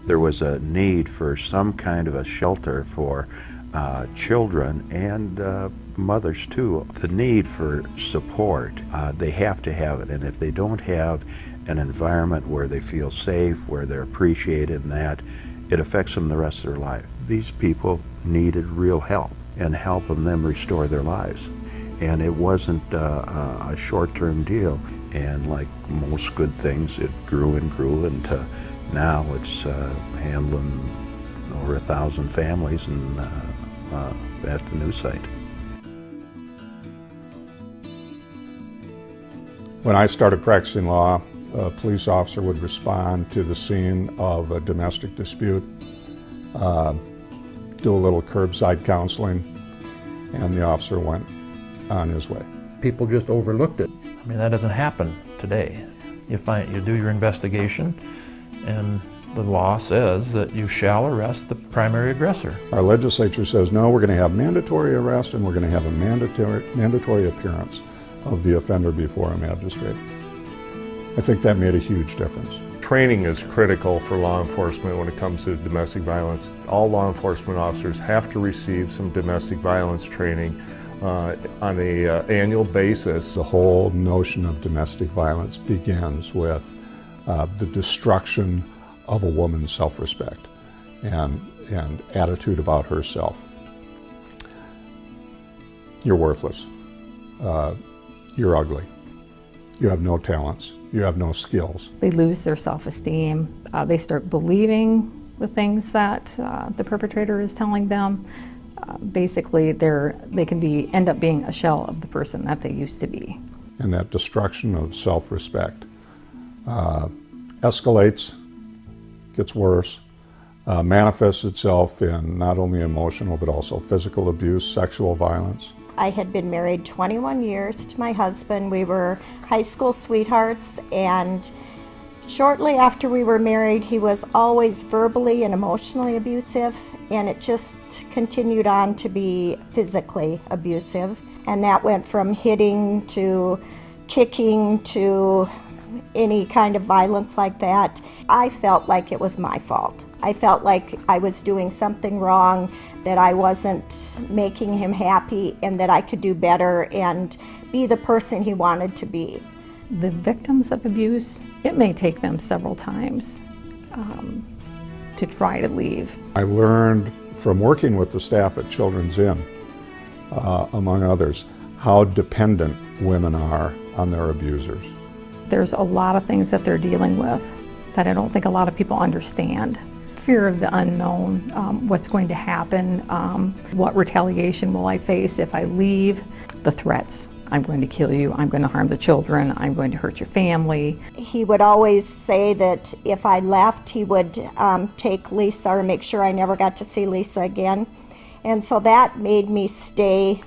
There was a need for some kind of a shelter for children and mothers too. The need for support, they have to have it, and if they don't have an environment where they feel safe, where they're appreciated and that, it affects them the rest of their life. These people needed real help and helping them restore their lives. And it wasn't a short-term deal. And like most good things, it grew and grew, and now it's handling over 1,000 families and at the new site. When I started practicing law, a police officer would respond to the scene of a domestic dispute, do a little curbside counseling, and the officer went on his way. People just overlooked it. I mean, that doesn't happen today. You do your investigation, and the law says that you shall arrest the primary aggressor. Our legislature says, no, we're going to have mandatory arrest and we're going to have a mandatory appearance of the offender before a magistrate. I think that made a huge difference. Training is critical for law enforcement when it comes to domestic violence. All law enforcement officers have to receive some domestic violence training on an annual basis. The whole notion of domestic violence begins with the destruction of a woman's self-respect and attitude about herself. You're worthless. You're ugly. You have no talents. You have no skills. They lose their self-esteem. They start believing the things that the perpetrator is telling them. Basically, they can end up being a shell of the person that they used to be. And that destruction of self-respect escalates, gets worse, manifests itself in not only emotional but also physical abuse, sexual violence. I had been married 21 years to my husband. We were high school sweethearts, and shortly after we were married, he was always verbally and emotionally abusive, and it just continued on to be physically abusive. And that went from hitting to kicking to any kind of violence like that. I felt like it was my fault. I felt like I was doing something wrong, that I wasn't making him happy, and that I could do better and be the person he wanted to be. The victims of abuse, it may take them several times to try to leave. I learned from working with the staff at Children's Inn, among others, how dependent women are on their abusers. There's a lot of things that they're dealing with that I don't think a lot of people understand. Fear of the unknown, what's going to happen, what retaliation will I face if I leave, the threats. I'm going to kill you, I'm going to harm the children, I'm going to hurt your family. He would always say that if I left, he would take Lisa or make sure I never got to see Lisa again. And so that made me stay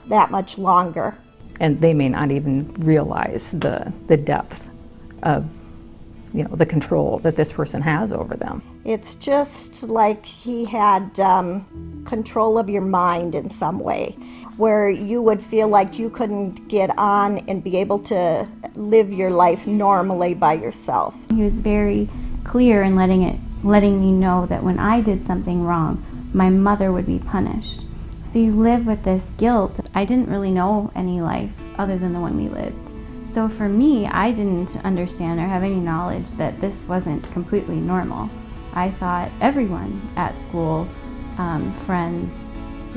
that much longer. And they may not even realize the depth of the control that this person has over them. It's just like he had control of your mind in some way, where you would feel like you couldn't get on and be able to live your life normally by yourself. He was very clear in letting me know that when I did something wrong, my mother would be punished. So you live with this guilt. I didn't really know any life other than the one we lived. So for me, I didn't understand or have any knowledge that this wasn't completely normal. I thought everyone at school, friends,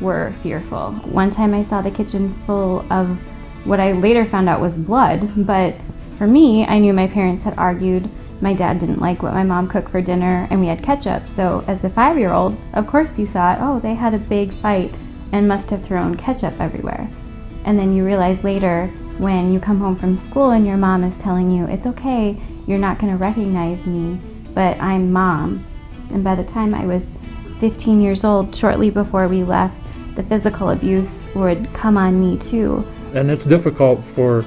were fearful. One time I saw the kitchen full of what I later found out was blood, but for me, I knew my parents had argued. My dad didn't like what my mom cooked for dinner, and we had ketchup. So as a 5-year-old, of course you thought, oh, they had a big fight and must have thrown ketchup everywhere. And then you realize later, when you come home from school and your mom is telling you, it's okay, you're not going to recognize me, but I'm mom. And by the time I was 15 years old, shortly before we left, the physical abuse would come on me too. And it's difficult for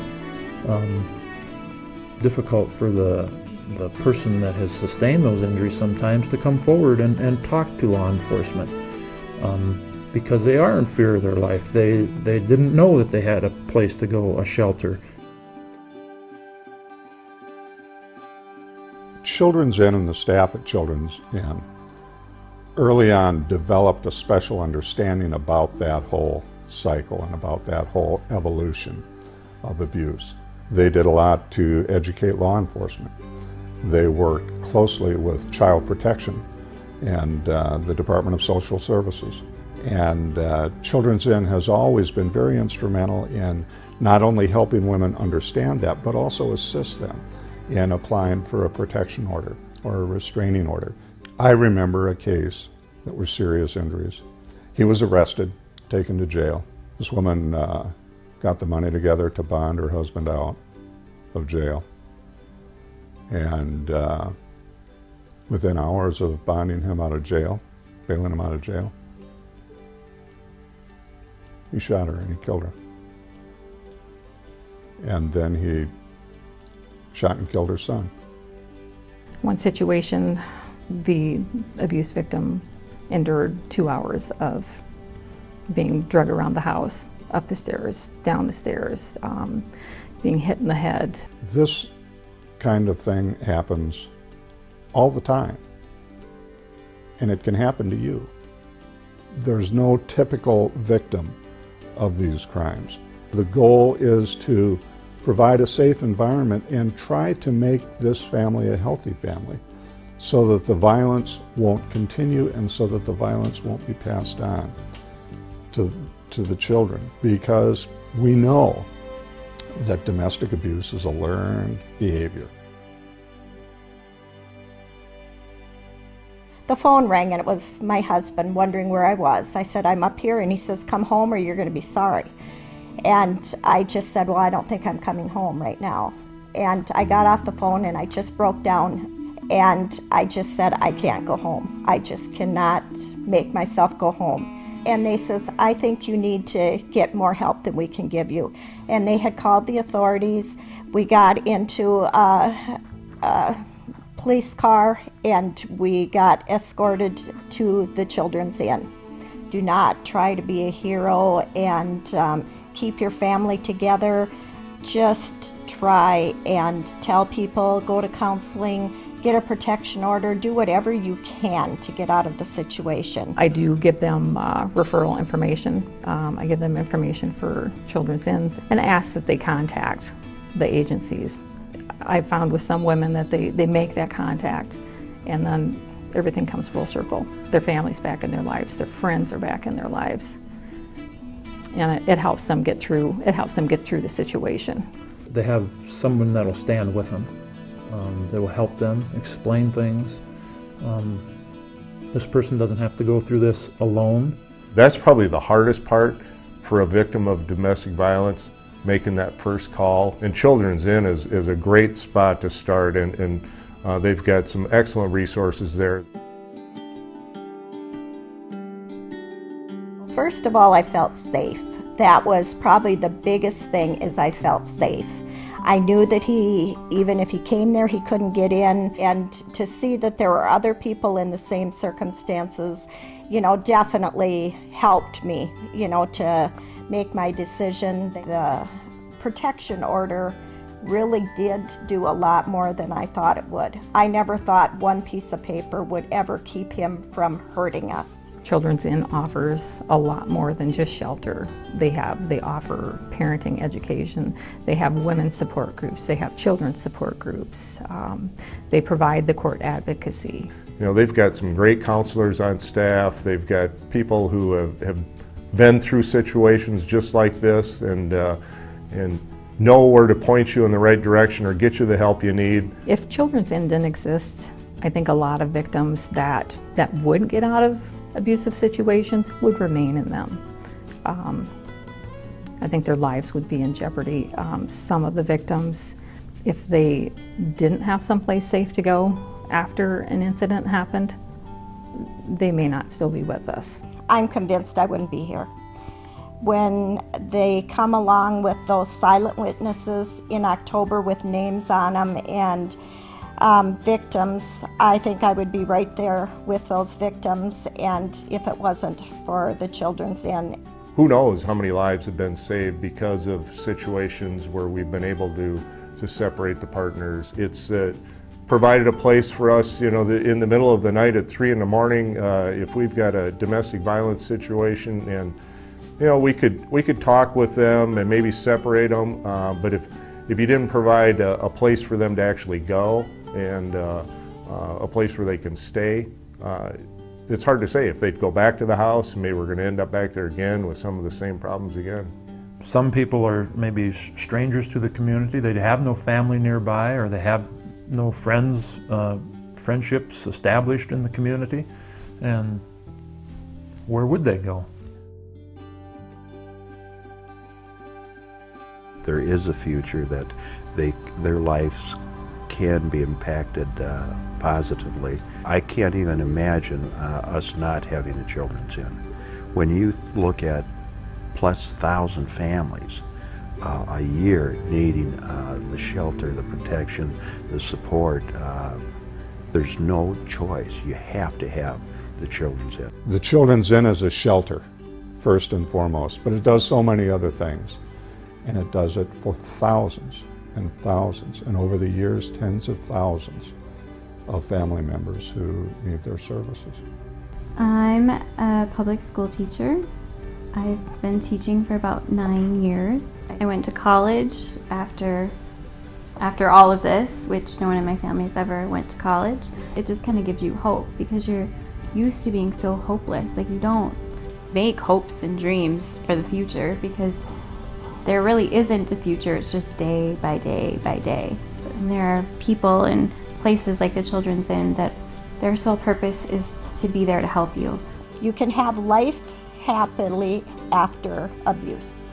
the person that has sustained those injuries sometimes to come forward and talk to law enforcement. Because they are in fear of their life. They didn't know that they had a place to go, a shelter. Children's Inn and the staff at Children's Inn early on developed a special understanding about that whole cycle and about that whole evolution of abuse. They did a lot to educate law enforcement. They worked closely with Child Protection and the Department of Social Services. And Children's Inn has always been very instrumental in not only helping women understand that, but also assist them in applying for a protection order or a restraining order. I remember a case that was serious injuries. He was arrested, taken to jail. This woman got the money together to bond her husband out of jail. And within hours of bonding him out of jail, bailing him out of jail, he shot her and he killed her. And then he shot and killed her son. One situation, the abuse victim endured 2 hours of being dragged around the house, up the stairs, down the stairs, being hit in the head. This kind of thing happens all the time, and it can happen to you. There's no typical victim of these crimes. The goal is to provide a safe environment and try to make this family a healthy family so that the violence won't continue and so that the violence won't be passed on to the children, because we know that domestic abuse is a learned behavior. The phone rang and it was my husband wondering where I was. I said, I'm up here, and he says, come home or you're going to be sorry. And I just said, well, I don't think I'm coming home right now. And I got off the phone and I just broke down and I just said, I can't go home. I just cannot make myself go home. And they says, I think you need to get more help than we can give you. And they had called the authorities. We got into a police car and we got escorted to the Children's Inn. Do not try to be a hero and keep your family together. Just try and tell people, go to counseling, get a protection order, do whatever you can to get out of the situation. I do give them referral information. I give them information for Children's Inn and ask that they contact the agencies. I've found with some women that they make that contact and then everything comes full circle. Their family's back in their lives, their friends are back in their lives. And it helps them get through. It helps them get through the situation. They have someone that'll stand with them. They will help them explain things. This person doesn't have to go through this alone. That's probably the hardest part for a victim of domestic violence, making that first call. And Children's Inn is a great spot to start, and they've got some excellent resources there. First of all, I felt safe. That was probably the biggest thing, is I felt safe. I knew that even if he came there, he couldn't get in, and to see that there were other people in the same circumstances, definitely helped me, to make my decision. The protection order really did do a lot more than I thought it would. I never thought one piece of paper would ever keep him from hurting us. Children's Inn offers a lot more than just shelter. They offer parenting education. They have women's support groups. They have children's support groups. They provide the court advocacy. They've got some great counselors on staff. They've got people who have been through situations just like this and know where to point you in the right direction or get you the help you need. If Children's Inn didn't exist, I think a lot of victims that would get out of abusive situations would remain in them. I think their lives would be in jeopardy. Some of the victims, if they didn't have someplace safe to go after an incident happened, they may not still be with us. I'm convinced I wouldn't be here. When they come along with those silent witnesses in October with names on them and victims, I think I would be right there with those victims, and if it wasn't for the Children's Inn. Who knows how many lives have been saved because of situations where we've been able to separate the partners. It's provided a place for us, you know, in the middle of the night at 3 in the morning, if we've got a domestic violence situation, and you know, we could talk with them and maybe separate them, but if you didn't provide a place for them to actually go and a place where they can stay, it's hard to say if they'd go back to the house and maybe we're going to end up back there again with some of the same problems again. Some people are maybe strangers to the community. They have no family nearby, or they have no friendships established in the community. And where would they go? There is a future that their lives can be impacted positively. I can't even imagine us not having a Children's Inn. When you look at plus 1,000 families a year needing the shelter, the protection, the support, there's no choice. You have to have the Children's Inn. The Children's Inn is a shelter, first and foremost, but it does so many other things. And it does it for thousands and thousands, and over the years, tens of thousands of family members who need their services. I'm a public school teacher. I've been teaching for about 9 years. I went to college after all of this, which no one in my family has ever went to college. It just kind of gives you hope, because you're used to being so hopeless. Like, you don't make hopes and dreams for the future, because there really isn't a future. It's just day by day by day. And there are people and places like the Children's Inn that their sole purpose is to be there to help you. You can have life happily after abuse.